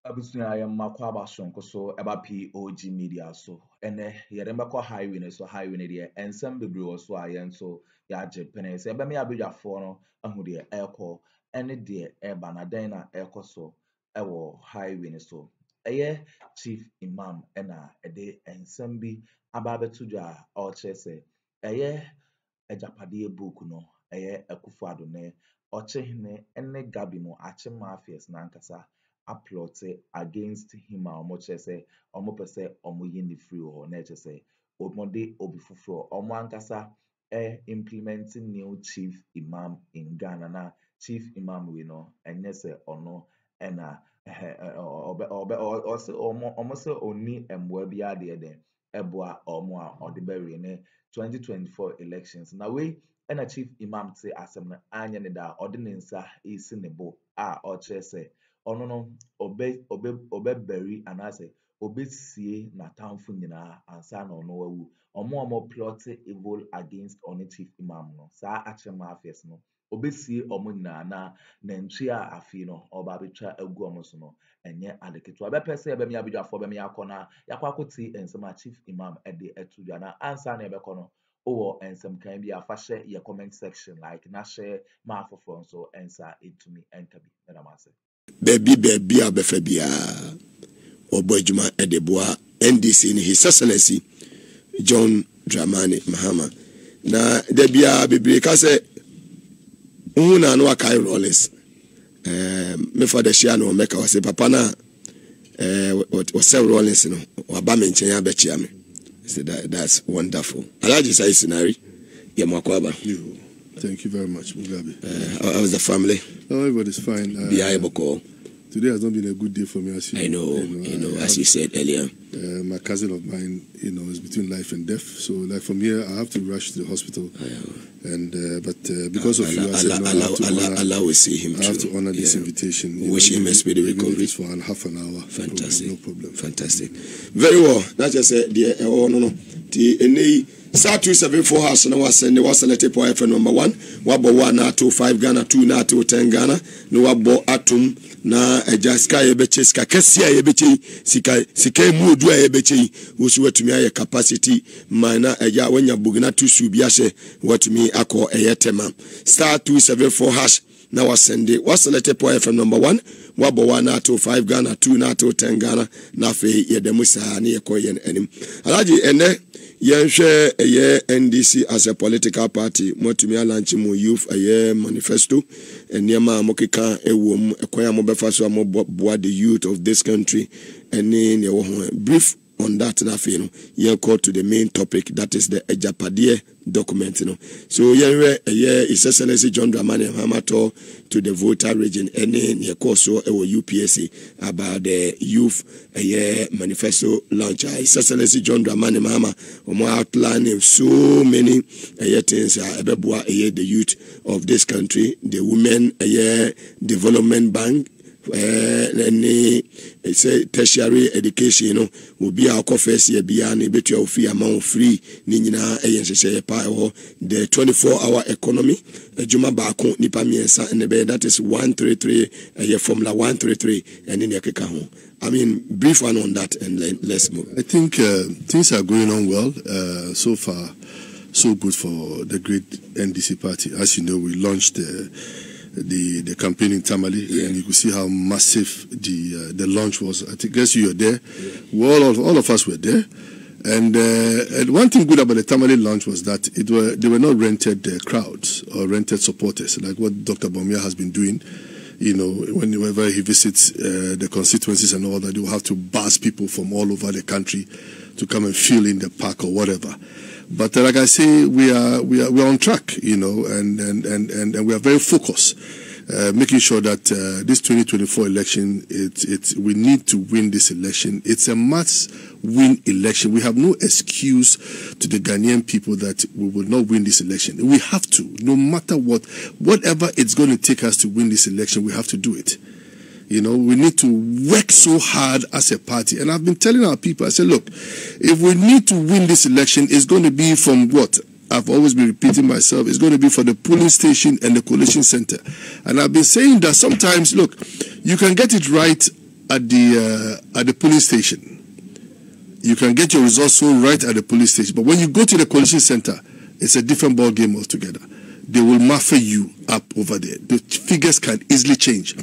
Abusua ayamma kwa abasonko so eba POG Media so ene yeremba kwa highway ne so highway ne de ensem bebre wo so ayen so ya je pene se eba me abedwafo no ahu de eko ene de eba na den na eko so ewo highway ne so eye chief imam ena ede ensem bi aba betudwa o chese eye ejapade book no eye Akuffo Addo ne ochehne ene gabi mo ache Mafias na nkasa aplote against him omo chese omo pese omo yindi free or na chese omode obi fufuro omo ankasa implementing new chief imam in Ghana na chief imam we no enye se ono ena omo se oni emwa bia de de eboa omo a odebere ne 2024 elections na we ena chief imam te asem na anya ne da ordinance isi ne bo a o chese ono no obeberi anase obesie na tamfo nyina ansa na ono wawu omo plot evil against on chief imam no sa Akyem Mafias no obesie omo nyina na nantwi a afi no oba betwa agu omo so no enye adeketo abepese ebemi abedwafo bemi akona yakwakoti ensema chief imam ede etudwa na ansa na ebekọ no owo ensem kan bi afahye ye comment section like na share ma afofo so ensa etumi entabi na mase baby abefabia obojuma edeboa NDC in His Excellency John Dramani Mahama na debia bebre ka se una no akai rollers me for the share no make was papa na was several rollers no waba me nchen abechia me say that's wonderful alaji sai scenario ya makwaba. Thank you very much, Mugabi. How was the family? Oh, everybody's fine. Today has not been a good day for me, as you know, as you said earlier. My cousin of mine, is between life and death. So, like from here, I have to rush to the hospital. And but because of you, I said no. Allah will see him. I have to honor this invitation. Wish him a speedy recovery for half an hour. Fantastic, no problem. Fantastic. Very well. That's just the no. The Star 274 house no was send was select point for number 1 wabo 1 na to 5 Ghana 2 na to 10 Ghana no wabo atom na ejaska yebeche ska kesia yebeche sika mudu yebeche wosu watumi aye capacity mana eja wanya bugina to su biase watumi akọ eyetema Star 274 hash na was send was select point for number 1 wabo 1 na to 5 Ghana 2 na to 10 Ghana na fe yedemusa na yekoyen enim alaji ene Yenshwe NDC as a political party, Motumia launch mu youth manifesto, and Yama Mokika ewom ekwaya mobefaso amoboa the youth of this country, and in brief on that na fino. Yen call to the main topic, that is the Ejapade document. So Yenwe His Excellency John Dramani Mahama to the voter region, and then ye call so UPSC about the youth manifesto launch. His Excellency John Dramani Mahama outlining so many things about the youth of this country, the women development bank. Say tertiary education will be our first year beyond betu free amount free ni nyina the 24-hour economy juma baako nipa miensa and that is 133 formula 133 and in yakeka ho. I mean brief one on that and let's move. I think things are going on well so far, so good for the great NDC party. As you know, we launched the campaign in Tamale, and you could see how massive the launch was. I guess you were there. All of us were there. And one thing good about the Tamale launch was that they were not rented crowds or rented supporters like what Dr. Bawumia has been doing. Whenever he visits the constituencies and all that, they will have to buzz people from all over the country to come and fill in the park or whatever. But like I say, we are on track, and we are very focused, making sure that this 2024 election, we need to win this election. It's a must-win election. We have no excuse to the Ghanaian people that we will not win this election. We have to, no matter whatever it's going to take us to win this election, we have to do it. We need to work so hard as a party. And I've been telling our people, I said, look, if we need to win this election, it's going to be from what? I've always been repeating myself. It's going to be for the polling station and the collation center. And I've been saying that sometimes, look, you can get it right at the polling station. You can get your results right at the police station. But when you go to the coalition center, it's a different ball game altogether. They will mafia you up over there. The figures can easily change.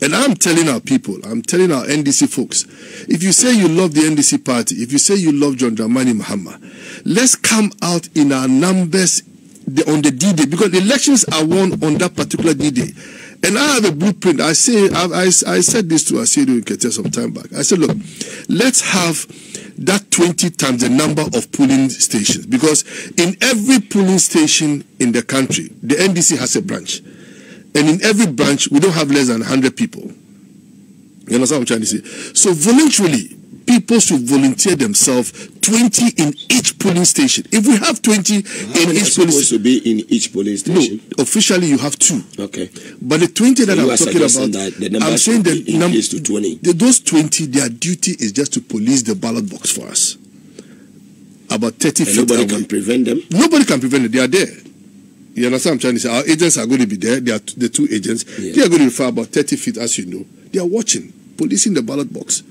And I'm telling our people, I'm telling our NDC folks, if you say you love the NDC party, if you say you love John Dramani Mahama, let's come out in our numbers on the D-Day, because the elections are won on that particular D-Day. And I have a blueprint. I said this to Asiedu in Kete some time back. I said, look, let's have that 20 times the number of polling stations, because in every polling station in the country, the NDC has a branch. And in every branch, we don't have less than 100 people. You understand what I'm trying to say? So voluntarily, people should volunteer themselves 20 in each polling station. If we have 20 in each polling station, to be in each polling station. No, officially you have 2. Okay. But the 20 that I'm talking about, I'm saying that increase to 20. Those 20, their duty is just to police the ballot box for us. About 30 feet nobody away. Can prevent them. Nobody can prevent them. They are there. You understand what I'm trying to say? Our agents are going to be there. They are the 2 agents. Yeah. They are going to be far about 30 feet, as you know. They are watching, policing the ballot box.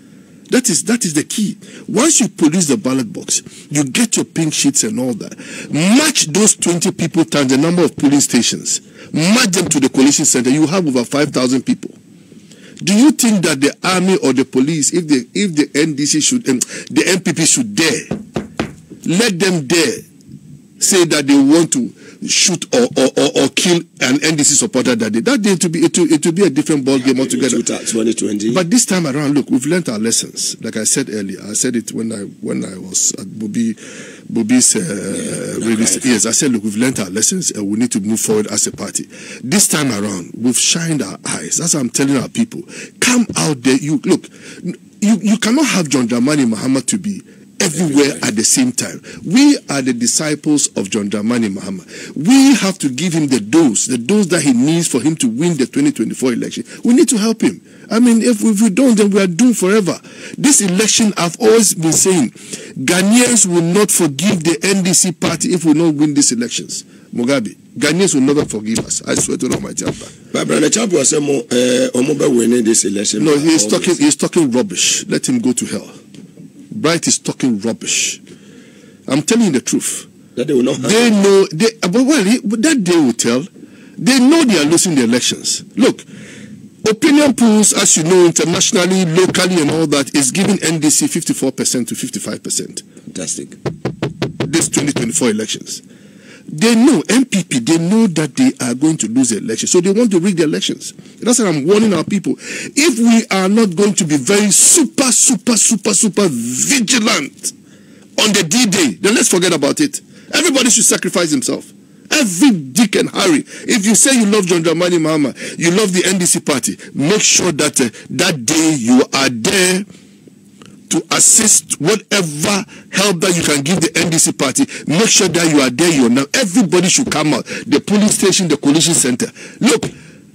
That is the key. Once you police the ballot box, you get your pink sheets and all that. Match those 20 people times the number of polling stations. Match them to the coalition center. You have over 5,000 people. Do you think that the army or the police, if the NDC should, the MPP should dare, let them dare say that they want to shoot or kill an NDC supporter that day? That day it will be a different ball game altogether. 2020. But this time around, look, we've learned our lessons. Like I said earlier, I said it when I was at Bobby's release. Yes, I said, look, we've learned our lessons and we need to move forward as a party. This time around, we've shined our eyes. That's what I'm telling our people. Come out there. You cannot have John Dramani Mahama to be everywhere at the same time. We are the disciples of John Dramani Mahama. We have to give him the dose that he needs for him to win the 2024 election. We need to help him. I mean, if we don't, then we are doomed forever. This election, I've always been saying, Ghanaians will not forgive the NDC party if we don't win these elections. Mugabi, Ghanaians will never forgive us. I swear to Almighty Allah. But Brother Chapo was winning this election. No, he's talking rubbish. Let him go to hell. Bright is talking rubbish. I'm telling you the truth. That they will not. They know. But that they will tell. They know they are losing the elections. Look, opinion polls, as you know, internationally, locally, and all that, is giving NDC 54% to 55%. Fantastic. This 2024 elections. They know, MPP, they know that they are going to lose the election. So they want to rig the elections. That's why I'm warning our people. If we are not going to be very super vigilant on the D-Day, then let's forget about it. Everybody should sacrifice himself. Every Dick and Harry. If you say you love John Dramani Mahama, you love the NDC party, make sure that that day you are there to assist whatever help that you can give the NDC party. Make sure that you are there. Everybody should come out. The police station, the coalition center. Look,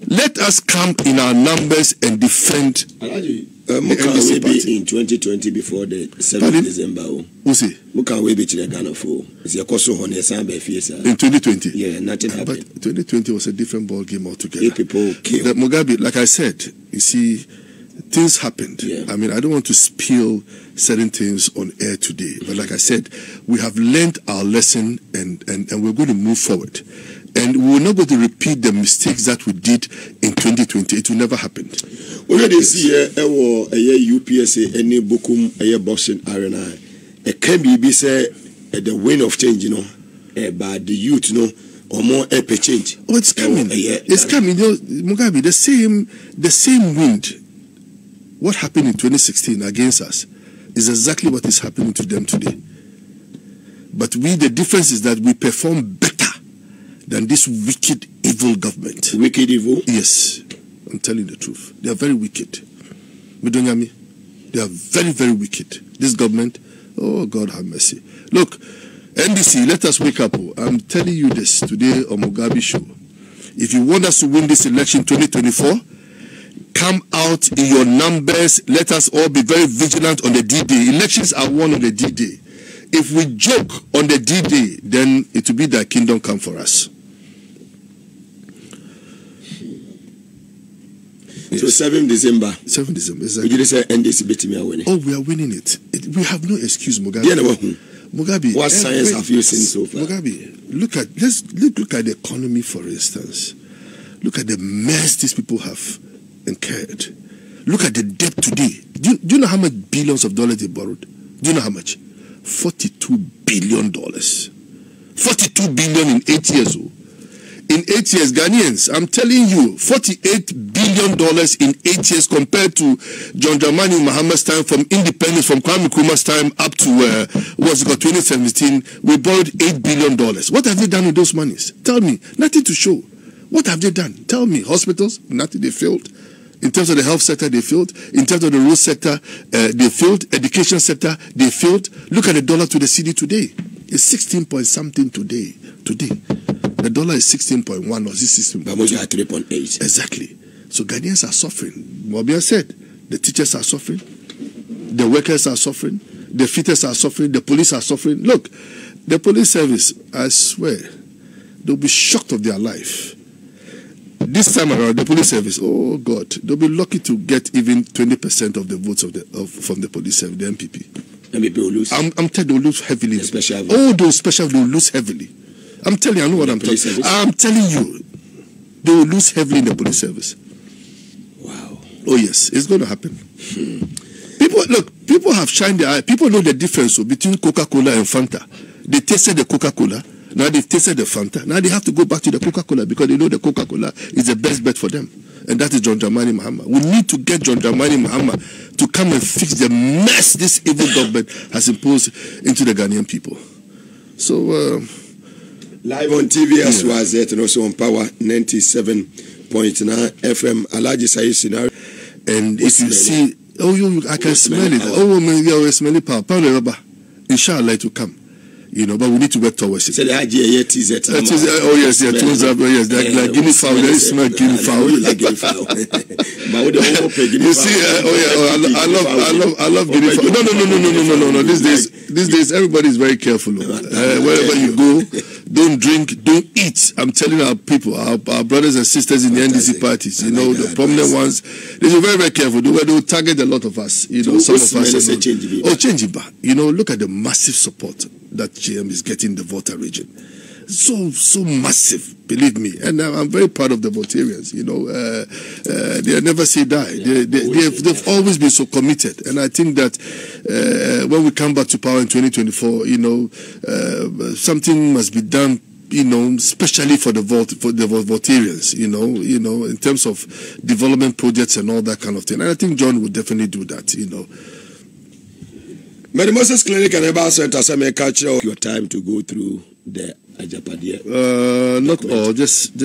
let us come in our numbers and defend the NDC party. In 2020 before the 7th of December. Who say? We be to Ghana for. In 2020? Yeah, nothing happened. But 2020 was a different ball game altogether. 8 people killed. Mugabi, like I said, you see, things happened. Yeah. I mean, I don't want to spill certain things on air today, but like I said, we have learned our lesson and we're going to move forward. And we will not go to repeat the mistakes that we did in 2020. It will never happen. Already see a UPSA any bokum a boxing arena. It can be say the wind of change, but the youth, or more epic change. Oh, it's coming. It's coming. Mugabi, the same wind. What happened in 2016 against us is exactly what is happening to them today. But the difference is that we perform better than this wicked, evil government. Wicked, evil? Yes. I'm telling the truth. They are very wicked. They are very, very wicked. This government, oh, God have mercy. Look, NDC, let us wake up. I'm telling you this today on Mugabi show. If you want us to win this election 2024, come out in your numbers. Let us all be very vigilant on the D-Day. Elections are won on the D-Day. If we joke on the D-Day, then it will be that kingdom come for us. So 7 December. 7 December, exactly. You just say NDC beat me winning. Oh, we are winning it. We have no excuse, Mugabi. Mugabi. What science have you seen so far? Mugabi, look at the economy, for instance. Look at the mess these people have incurred. Look at the debt today. Do you know how much billions of dollars they borrowed? Do you know how much? $42 billion. 42 billion in 8 years. In 8 years, Ghanaians, I'm telling you, $48 billion in 8 years compared to John Dramani Mahama's time, from independence, from Kwame Nkrumah's time up to 2017, we borrowed $8 billion. What have they done with those monies? Tell me. Nothing to show. What have they done? Tell me. Hospitals? Nothing. They failed. In terms of the health sector, they failed. In terms of the road sector, they failed. Education sector, they failed. Look at the dollar to the cedi today. It's 16 point something today. The dollar is 16.1 or 16.1. But most are 3.8. Exactly. So Ghanaians are suffering. Mobia said, the teachers are suffering. The workers are suffering. The fitters are suffering. The police are suffering. Look, the police service, I swear, they'll be shocked of their life. This time around, the police service, oh God, they'll be lucky to get even 20% of the votes from the police service, the MPP. MPP will lose. I'm telling you, they'll lose heavily. Those special, they'll lose heavily. I'm telling you, I know what I'm talking. I'm telling you, they will lose heavily in the police service. Wow. Oh yes, it's going to happen. People have shined their eye. People know the difference between Coca-Cola and Fanta. They tasted the Coca-Cola. Now they've tasted the Fanta. Now they have to go back to the Coca-Cola because they know the Coca-Cola is the best bet for them. And that is John Dramani Mahama. We need to get John Dramani Mahama to come and fix the mess this evil government has imposed into the Ghanaian people. So, live on TV as well as and also on Power 97.9 FM. Alaji Sayi scenario. And if you see, I can smell it. Oh, man, yeah, we smell it. Power rubber. Inshallah, it will come. You know, but we need to work towards it. So the idea TZ. Oh yes, yeah, tunes up. Yes, like guinea fowl. There is smell guinea fowl. You like guinea fowl? You see, I love guinea fowl. No. These days, everybody is very careful. Wherever you go, don't drink, don't eat. I'm telling our people, our brothers and sisters in the NDC parties, you know, the prominent ones, they should be very, very careful. They will target a lot of us. You know, some of us. Change it back. You know, look at the massive support that GM is getting the Volta region. So massive, believe me. And I'm very proud of the Voltarians. You know, they never say die. They've always been so committed. And I think that when we come back to power in 2024, you know, something must be done, you know, especially for the Voltarians, you know, in terms of development projects and all that kind of thing. And I think John would definitely do that, you know. Moses Clinic and Eba Center, some culture your time to go through the Ajapadia. Not all, just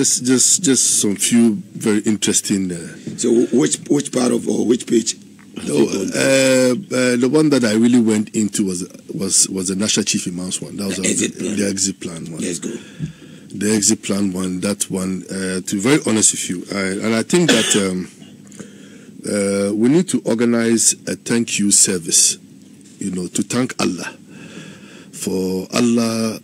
some few very interesting. So which part of or which page? The one that I really went into was the National Chief Imam's one. That was the exit plan one. Let's go. The exit plan one. That one. To be very honest with you, and I think that we need to organize a thank you service. You know, to thank Allah for Allah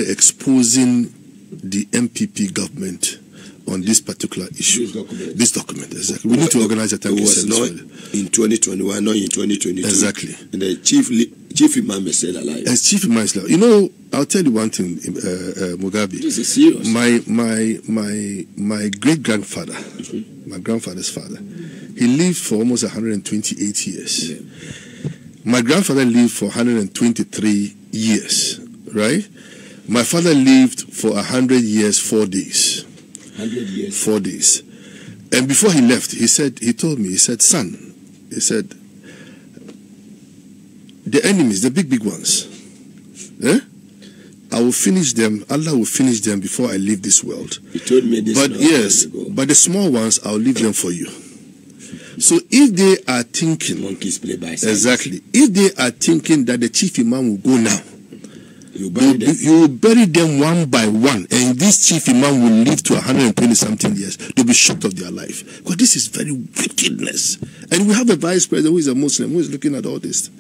exposing the MPP government on this particular issue. This document, exactly. We need to organize a thank you service. Not in 2021, not in 2022. Exactly. And the chief imam is still alive. As chief imam is alive. You know, I'll tell you one thing, Mugabi. This is serious. My great grandfather, my grandfather's father, he lived for almost 128 years. Yeah. My grandfather lived for 123 years, right? My father lived for 100 years, 4 days. 100 years? 4 days. And before he left, he said, son, he said, the enemies, the big ones, I will finish them, Allah will finish them before I leave this world. He told me this. But yes, but the small ones, I'll leave them for you. So if they are thinking, monkeys play by side. Exactly, if they are thinking that the chief imam will go now, you will bury them one by one, and this chief imam will live to 120 something years. They'll be shocked of their life, because this is very wickedness. And we have a vice president who is a Muslim who is looking at all this.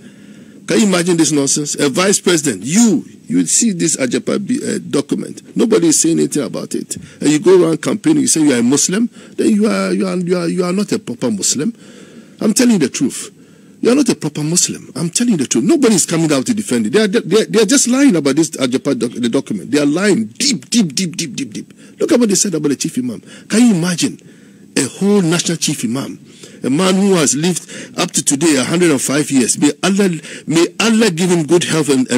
Can you imagine this nonsense? A vice president, you see this Ajapa document. Nobody is saying anything about it. And you go around campaigning, you say you are a Muslim, then you are not a proper Muslim. I'm telling you the truth. You are not a proper Muslim. I'm telling you the truth. Nobody is coming out to defend it. They are just lying about this Ajapa the document. They are lying deep. Look at what they said about the chief imam. Can you imagine a whole national chief imam? A man who has lived up to today 105 years. May Allah give him good health and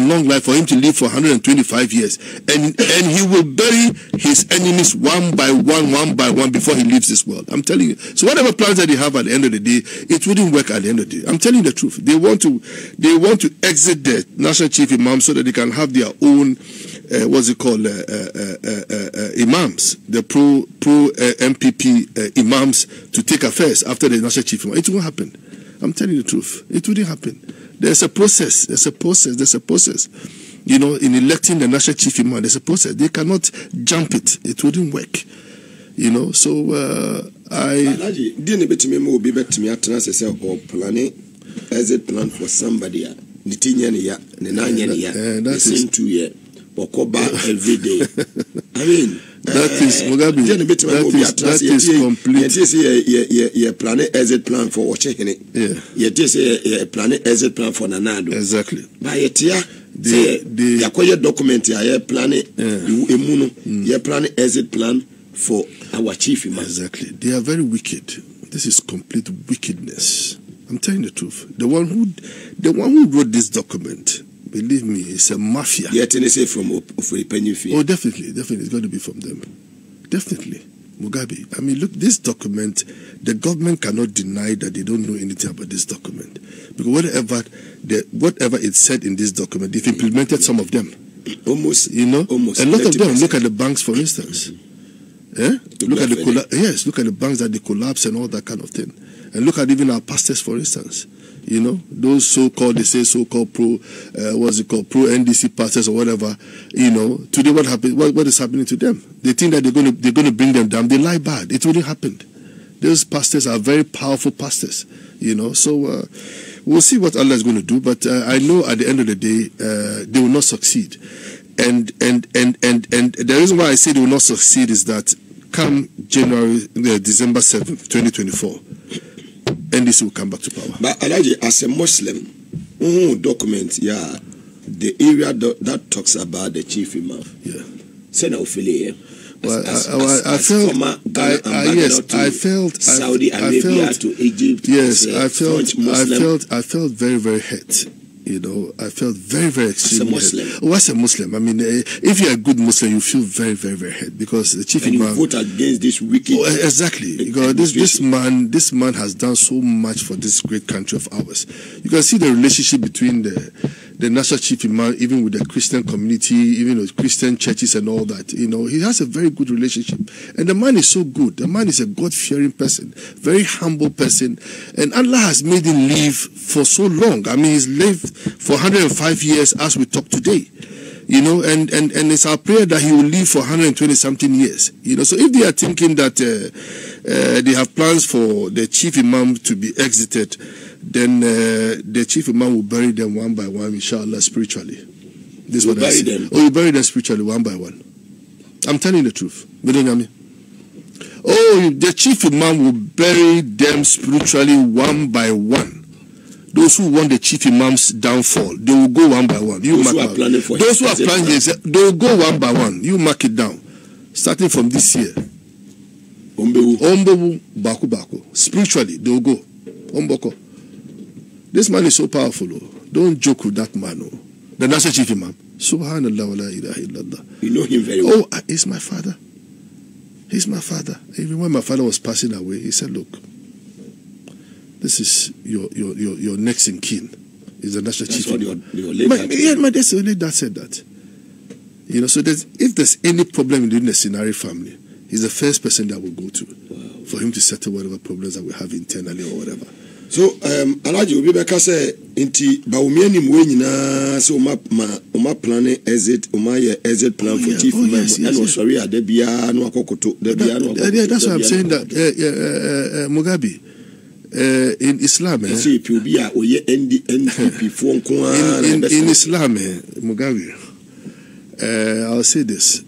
long life for him to live for 125 years. And he will bury his enemies one by one before he leaves this world. I'm telling you. So whatever plans that they have at the end of the day, it wouldn't work at the end of the day. I'm telling you the truth. They want to exit the national chief imam so that they can have their own imams, the pro MPP imams to take affairs after the national chief imam. It won't happen. I'm telling you the truth. It wouldn't happen. There's a process. You know, in electing the national chief imam, there's a process. They cannot jump it. It wouldn't work. You know, so I didn't bet me more be bet me at or planning as a plan for somebody. The same 2 years. Every day. I mean, that is Mugabi. That is complete. You plan an exit plan for watching it. Yeah. You just a plan an exit plan for Nanado. Exactly. By a tear, the acquired document. You plan it. You plan an exit plan for our chief imam. Exactly. They are very wicked. This is complete wickedness. I'm telling you the truth. The one who wrote this document, believe me, it's a mafia. Yeah, say from Oh, definitely. It's going to be from them. Definitely. Mugabi. I mean, look, this document, the government cannot deny that they don't know anything about this document. Because whatever it said in this document, they've implemented some of them. Almost. You know? Almost. A lot of them. Look at the banks, for instance. Look at the banks that they collapse and all that kind of thing. And look at even our pastors, for instance. You know, those so-called pro, pro NDC pastors or whatever. You know, today what happened? What is happening to them? They think that they're going to bring them down. They lie bad. It wouldn't happen. Those pastors are very powerful pastors. You know, so we'll see what Allah is going to do. But I know at the end of the day, they will not succeed. And the reason why I say they will not succeed is that come December 7th, 2024. NDC will come back to power. But Elijah, as a Muslim, document, the area that talks about the chief imam. Yeah. I felt Saudi Arabia to Egypt. Yes, I felt very, very hurt. You know, I felt very, very extremely as a Muslim. Oh, as a Muslim, I mean, if you're a good Muslim, you feel very, very, very hurt because the chief imam. You vote against this wicked. Oh, exactly, because this man has done so much for this great country of ours. You can see the relationship between the national chief imam, even with the Christian community, even with Christian churches and all that. You know, he has a very good relationship, and the man is so good. The man is a God-fearing person, very humble person, and Allah has made him live for so long. I mean, he's lived for 105 years as we talk today, you know, and it's our prayer that he will live for 120 something years, you know. So if they are thinking that they have plans for the chief imam to be exited, then the chief imam will bury them one by one, inshallah, spiritually. This is what I say. Oh, you bury them spiritually one by one. I'm telling you the truth. Oh, the chief imam will bury them spiritually one by one. Those who want the chief imam's downfall, they will go one by one. Those who are planning, they will go one by one. You mark it down. Starting from this year. Ombewu baku. Spiritually, they will go. Omboko. This man is so powerful. Don't joke with that man. The national chief imam. Subhanallah wa la ilaha illallah. You know him very well. Oh, he's my father. He's my father. Even when my father was passing away, he said, look, this is your next in kin. Is the national chief. My dad said that. You know, so if there's any problem in the Sinari family, he's the first person that will go to for him to settle whatever problems that we have internally or whatever. So, Alaji Obi Beka say inti Bawumia ni mwenye so uma plan exit plan for chief and was sorry debia no akokoto debia no. That's why I'm saying that Mugabi. in Islam, in Islam, Mugabi, I'll say this.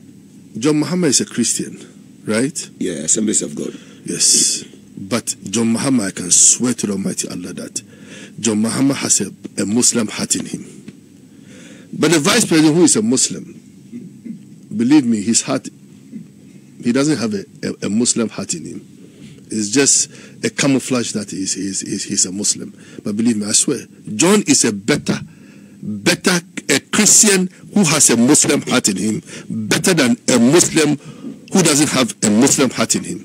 John Mahama is a Christian, right? Yeah, Assemblies of God. Yes. But John Mahama, I can swear to the Almighty Allah that John Mahama has a Muslim heart in him. But the vice president, who is a Muslim, believe me, his heart, he doesn't have a Muslim heart in him. It's just a camouflage that he's a Muslim. But believe me, I swear, John is a better a Christian who has a Muslim heart in him, better than a Muslim who doesn't have a Muslim heart in him.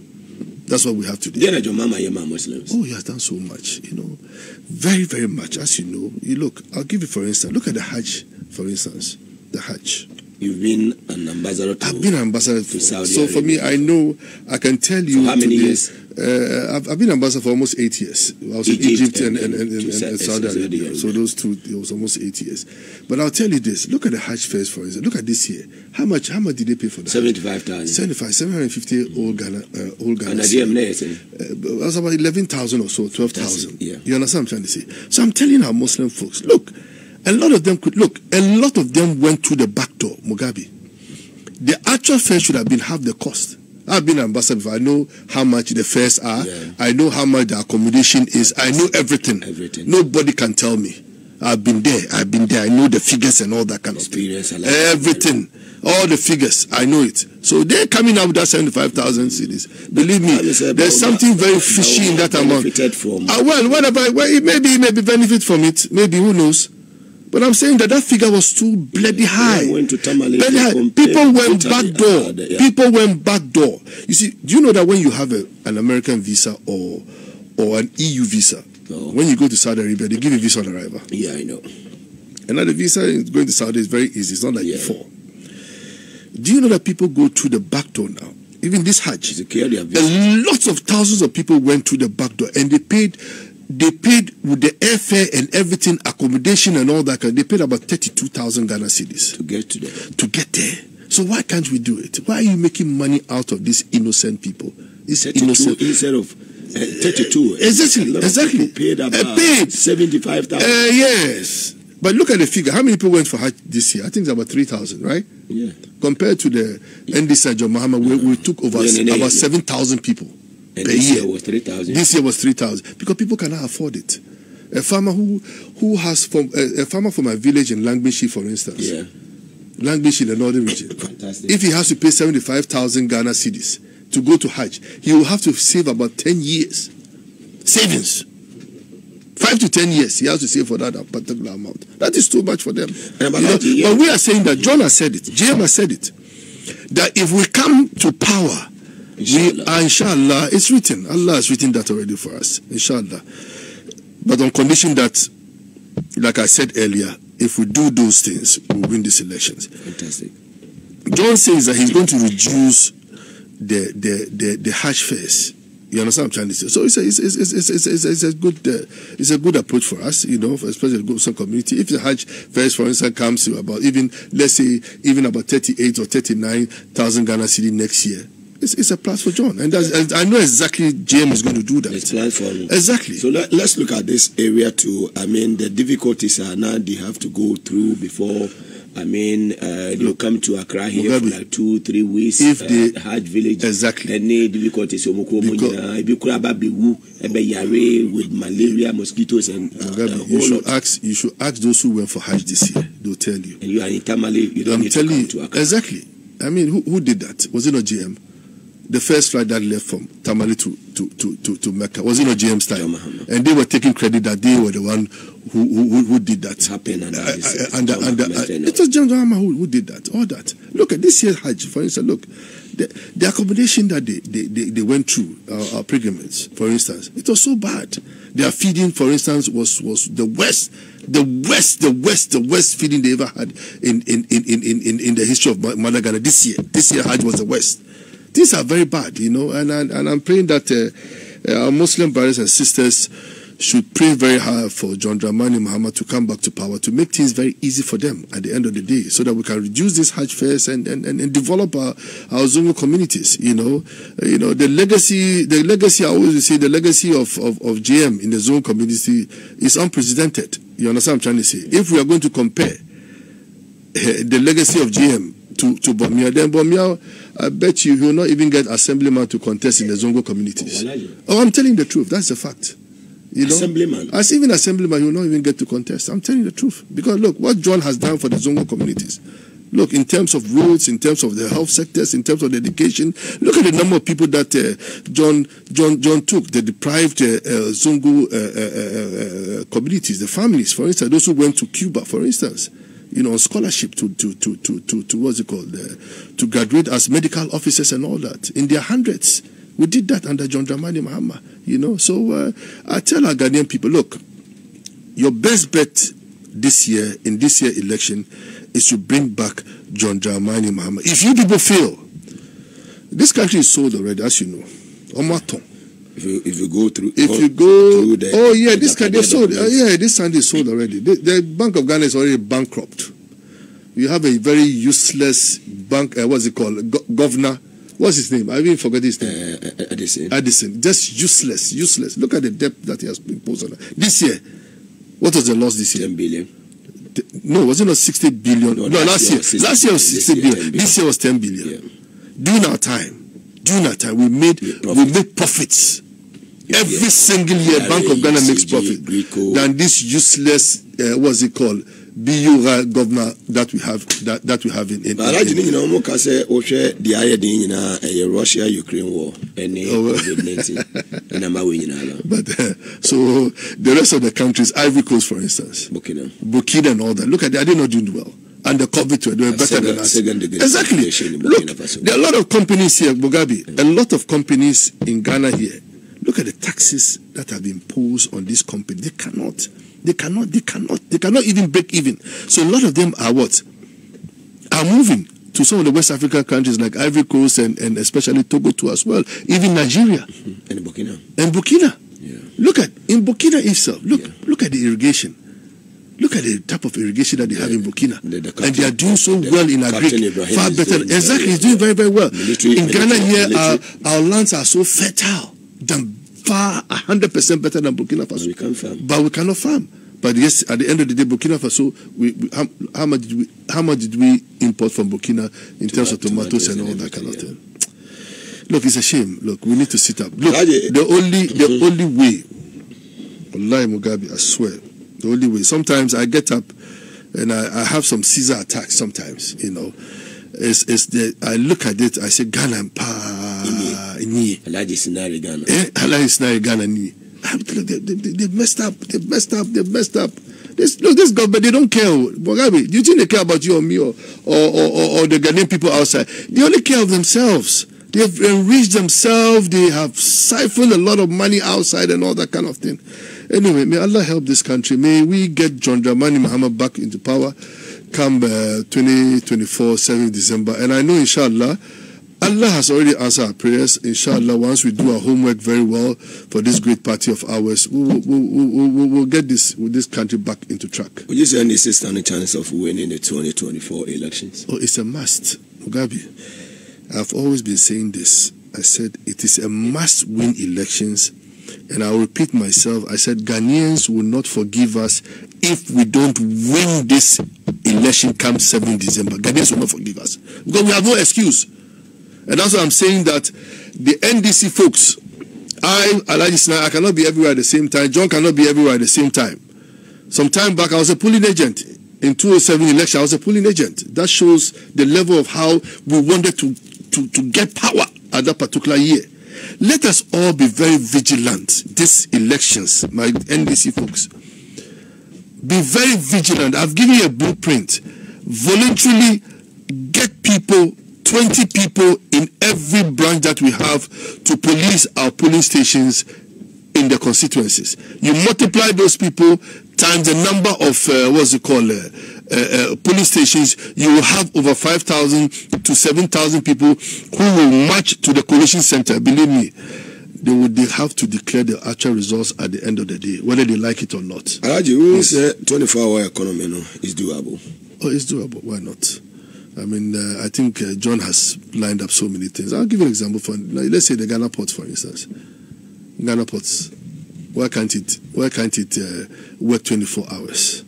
That's what we have to do. Muslims. Oh, he has done so much, very, very much. As you know, look, I'll give you for instance, look at the Hajj, for instance, the Hajj. You've been an ambassador to... I've been an ambassador to Saudi So Arabia. For me, I know, I can tell you... For how many years? I've been ambassador for almost 8 years. I was in Egypt and Saudi Arabia. So those two, it was almost 8 years. But I'll tell you this, look at the Hajj fares, for instance. Look at this year. How much did they pay for that? 75,000. 750 old Ghana. And it was about 11,000 or so, 12,000. Yeah. You understand what I'm trying to say? So I'm telling our Muslim folks, look, a lot of them went through the back door, Mugabi. The actual fare should have been half the cost. I've been an ambassador before. I know how much the fares are. Yeah. I know how much the accommodation is. I know everything. Nobody can tell me. I've been there. I know the figures and all that kind of thing. Everything. All the figures. I know it. So they're coming out with that 75,000 cedis. Believe me, there's something very fishy in that amount. Well, whatever. Well, it may benefit from it. Maybe, who knows? But I'm saying that figure was too bloody high. People went back door. People went back door. You see, do you know that when you have an American visa or an EU visa, when you go to Saudi Arabia, they give you visa on arrival? Yeah, I know. And now the visa going to Saudi is very easy. It's not like before. Do you know that people go through the back door now? Even this Hajj, lots of thousands of people went through the back door and they paid with the airfare and everything, accommodation and all that. They paid about 32,000 Ghana cedis to get there. So why can't we do it? Why are you making money out of these innocent people? These innocent instead of 32. Exactly. Paid about 75,000. Yes. But look at the figure. How many people went for Hajj this year? I think it's about 3,000, right? Yeah. Compared to the NDC John Mahama, we took over about 7,000 people. And this year was 3,000. This year was 3,000 because people cannot afford it. A farmer who has a farmer from a village in Langbishi, for instance. Yeah. Langbishi in the northern region. Fantastic. If he has to pay 75,000 Ghana cedis to go to Hajj, he will have to save about 10 years savings. 5 to 10 years he has to save for that particular amount. That is too much for them. But we are saying that John has said it, JM has said it, that if we come to power, inshallah, it's written. Allah has written that already for us. Inshallah. But on condition that, like I said earlier, if we do those things, we'll win these elections. Fantastic. John says that he's going to reduce the Hajj fares. You understand what I'm trying to say? So it's a good approach for us, especially the Muslim community. If the Hajj fares, for instance, comes to about let's say about 38 or 39,000 Ghana cedi next year, it's a plus for John, and I know exactly JM is going to do that. It's planned for him. Exactly. So let's look at this area too. I mean, the difficulties are now they have to go through before. I mean, they'll come to Accra here Mugabi, for like 2-3 weeks. If the Hajj village, exactly. Any difficulties, with malaria, mosquitoes, and Mugabi, you should ask those who went for Hajj this year. They'll tell you. And you are in Tamale. You don't need to come to Accra. Exactly. I mean, who did that? Was it not GM? The first flight that left from Tamale to Mecca, was it not GM's time? And they were taking credit that they were the one who did that. It was John Mahama who did that. All that. Look at this year's Hajj, for instance. Look, the accommodation that they went through, our pilgrimages, for instance, it was so bad. Their feeding, for instance, was the worst feeding they ever had in the history of Mother Ghana. This year Hajj was the worst. These are very bad, and I'm praying that our Muslim brothers and sisters should pray very hard for John Dramani Mahama to come back to power, to make things very easy for them at the end of the day, so that we can reduce this Hajj fares and develop our Zongo communities. The legacy I always say, the legacy of JM in the Zongo community is unprecedented. You understand what I'm trying to say? If we are going to compare the legacy of GM to Bawumia, then Bawumia, I bet you he will not even get assemblyman to contest in the Zongo communities. Oh, I'm telling the truth. That's a fact. Assemblyman? As even assemblyman, he will not even get to contest. I'm telling the truth. Because look, what John has done for the Zongo communities. Look, in terms of roads, in terms of the health sectors, in terms of the education, look at the number of people that John took, the deprived Zongo communities, the families, for instance, those who went to Cuba, for instance, on scholarship to what's it called, to graduate as medical officers and all that, in their hundreds. We did that under John Dramani Mahama, So I tell our Ghanaian people, look, your best bet this year, in this year's election, is to bring back John Dramani Mahama. If you people fail, this country is sold already, as you know. If you go through, this country is sold. This country is sold already. The Bank of Ghana is already bankrupt. You have a very useless bank. What's it called? Governor. What's his name? I even forgot his name. Addison. Just useless. Look at the debt that he has imposed on us. This year, what was the loss this year? 10 billion. No, was it not 60 billion? No, last year. Last year was 60 billion. This year was 10 billion. Yeah. During our time, we made profits. Every single year, Bank of Ghana makes profit. Than this useless, what's it called? BU governor that we have in Russia-Ukraine war and COVID-19. But so the rest of the countries, Ivory Coast, for instance, Burkina and all that. Look at that, they're not doing well. And the COVID, they were better than us. Exactly. Look, there are a lot of companies here, Mugabi, a lot of companies in Ghana here. Look at the taxes that have been imposed on this company. They cannot even break even. So a lot of them are moving to some of the West African countries like Ivory Coast and especially Togo too as well. Even Nigeria. And Burkina. Yeah. Look at in Burkina itself. Look at the irrigation. Look at the type of irrigation that they have in Burkina. And they are doing so well in agri. Far better. Exactly, he's doing very, very well. In Ghana here, our lands are so fertile than far 100% better than Burkina Faso. But we cannot farm. But yes, at the end of the day, Burkina Faso, how much did we import from Burkina in terms of tomatoes and all that kind of thing? Look, it's a shame. Look, we need to sit up. Look, the only way, Wallahi Mugabi, I swear, the only way. Sometimes I get up and I have some Caesar attacks. Sometimes, I look at it. I say Ghana ni. Alaji Sinari Ghana. Alaji Sinari Ghana ni. They messed up. This government, they don't care. Mugabe, do you think they care about you or me or the Ghanaian people outside? They only care of themselves. They have enriched themselves. They have siphoned a lot of money outside and all that kind of thing. Anyway, may Allah help this country. May we get John Dramani Mahama back into power come 2024, 7th December. And I know, inshallah, Allah has already answered our prayers. Inshallah, once we do our homework very well for this great party of ours, we'll get this country back into track. Would you say any standing chance of winning the 2024 elections? Oh, it's a must, Mugabe. I've always been saying this. I said it is a must win elections. And I'll repeat myself. I said Ghanaians will not forgive us if we don't win this election come 7th December. Ghanaians will not forgive us. Because we have no excuse. And that's why I'm saying that the NDC folks, I cannot be everywhere at the same time. John cannot be everywhere at the same time. Some time back, I was a polling agent. In 2007 election, I was a polling agent. That shows the level of how we wanted to get power at that particular year. Let us all be very vigilant. These elections, my NDC folks, be very vigilant. I've given you a blueprint. Voluntarily get people, 20 people in every branch that we have to police our polling stations in the constituencies. You multiply those people times the number of police stations, you will have over 5,000 to 7,000 people who will march to the coalition center. Believe me, they have to declare the actual results at the end of the day, whether they like it or not. Alaji, who say 24-hour economy is doable? Oh, it's doable. Why not? I mean, I think John has lined up so many things. I'll give you an example. Let's say the Ghana port, for instance. Ghana ports. Why can't it work 24 hours?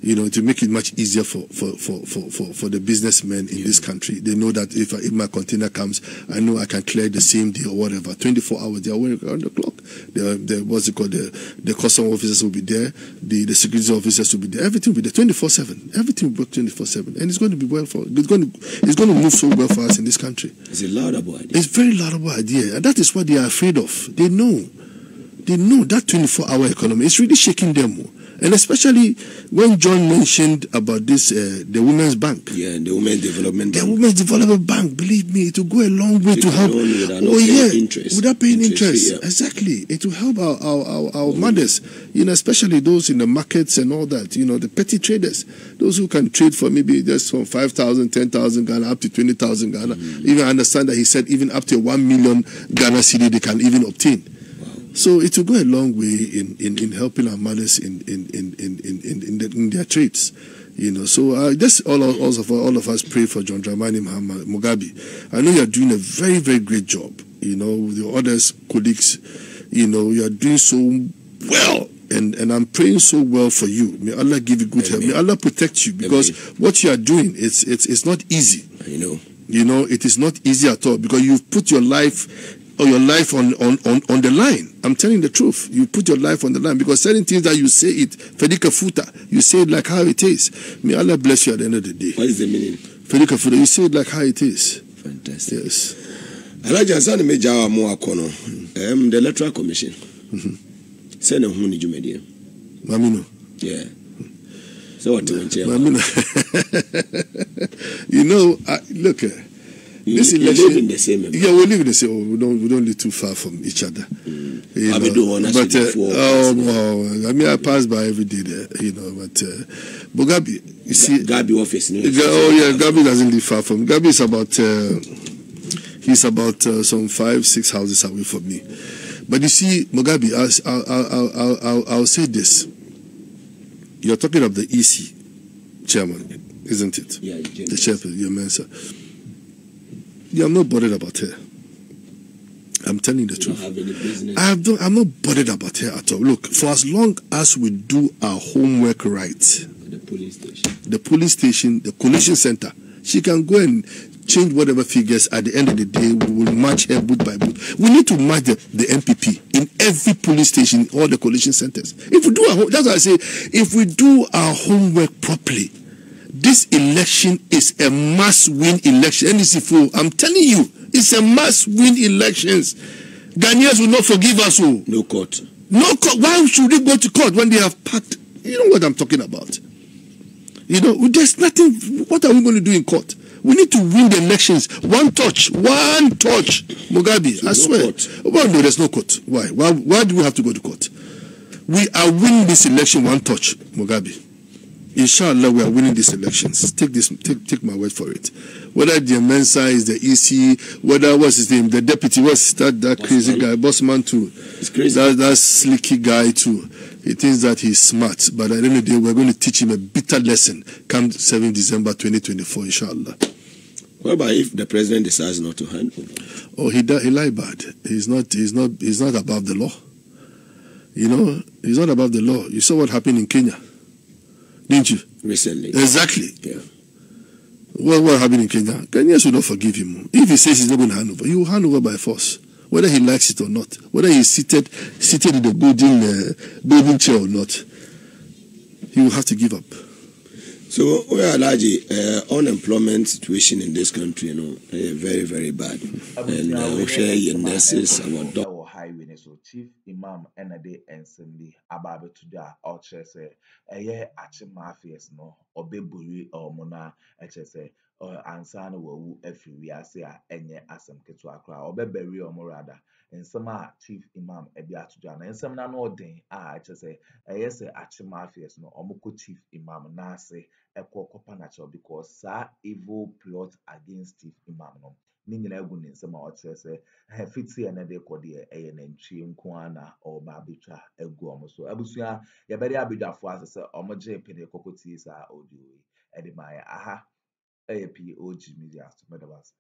You know, to make it much easier for the businessmen in this country. They know that if my container comes, I know I can clear the same day or whatever. 24 hours, they are working around the clock. What's it called? The custom officers will be there. The security officers will be there. Everything will be there 24/7. Everything will work 24/7, and it's going to be it's going to move so well for us in this country. It's a laudable idea. It's a very laudable idea, and that is what they are afraid of. They know that 24-hour economy is really shaking them. And especially when John mentioned about this, the Women's Bank. Yeah, the Women's Development Bank. The Women's Development Bank, believe me, it will go a long way to help. Without paying interest. Yeah. Exactly. It will help our mothers, you know, especially those in the markets and all that, you know, the petty traders, those who can trade for maybe just from 5,000, 10,000 Ghana up to 20,000 Ghana. Even understand that he said even up to 1 million Ghana cedi they can even obtain. So it will go a long way in helping our mothers in their trades, you know. So just all of us pray for John Dramani Mahama Mugabi. I know you are doing a very, very great job, you know, with your others colleagues. You know, you are doing so well, and I'm praying so well for you. May Allah give you good health. May Allah protect you, because what you are doing it's not easy. You know, it is not easy at all, because you've put your life on the line. I'm telling the truth. You put your life on the line, because certain things that you say it, Fedika Futa, you say it like how it is. May Allah bless you at the end of the day. What is the meaning? Fedika Futa, you say it like how it is. Fantastic. Yes. Alaja Meja Moakono, the Electoral Commission. Send a honey Jumedia. Mamino. Yeah. So what do you Mamino. You know, look. This election, live in the same. Yeah, we live in the same. We don't live too far from each other. I mean, I pass by every day there, you know. But Mugabi, you see, Gabi office. Gabi doesn't live far from. Gabi is about he's about some 5-6 houses away from me. But you see, Mugabi, I'll say this. You're talking of the EC chairman, isn't it? Yeah, the chairman, your Mensa. Yeah, I'm not bothered about her. I'm telling you the truth. Don't have any business. I'm not bothered about her at all. Look, for as long as we do our homework right, the police station, the collection center, she can go and change whatever figures. At the end of the day, we will match her booth by booth. We need to match the MPP in every police station, all the collection centers. If we do that's what I say. If we do our homework properly, this election is a must-win election. NDC4, I'm telling you, it's a must-win elections. Ghanaians will not forgive us. No court. No court. Why should they go to court when they have packed? You know what I'm talking about. You know, there's nothing. What are we going to do in court? We need to win the elections. One touch. Mugabi, so I swear. Well, no, there's no court. Why? Why do we have to go to court? We are winning this election one touch, Mugabi. Inshallah, we are winning these elections. Take my word for it. Whether the Mensa is the EC, whether what's his name, the deputy, what's that crazy guy, Bossman too. He's crazy. That slicky guy too. He thinks that he's smart, but at the end of the day, we're going to teach him a bitter lesson come 7 December 2024, inshallah. What about if the president decides not to hand over? Oh, he lied bad. He's not above the law. You know, he's not above the law. You saw what happened in Kenya, didn't you? Recently. Exactly. Yeah. What happened in Kenya? Kenyans will not forgive him. If he says he's not going to hand over, he will hand over by force, whether he likes it or not, whether he's seated in the golden chair or not. He will have to give up. So, where Alaji, unemployment situation in this country, you know, very, very bad. And we share your nurses, our doctors. Highway so Chief Imam Enade Ensemble Ababe Tuda or Chese Akyem Mafias no or Bǔřy or Mona Chese or Ansana will every we are say any asem ketu akra or Beberi or Morada and some Chief Imam Ebiatujan and some no day Chese yes Akyem Mafias no or Muku Chief Imam Nase Eko Kopanacho because sa evil plot against Chief Imam no ne nyina egu ne nsɛm a ɔkyerɛ sɛ fiti ɛna de kɔ deɛ ɛyɛ nantwie nko ara na ɔba abɛtwa egu ɔmo so abusua yɛbɛde abedwafoɔ ase sɛ ɔmo gye pene kɔkɔ tie saa audio yi ɛde ma yɛ aha ɛyɛ POG Media so mɛdabas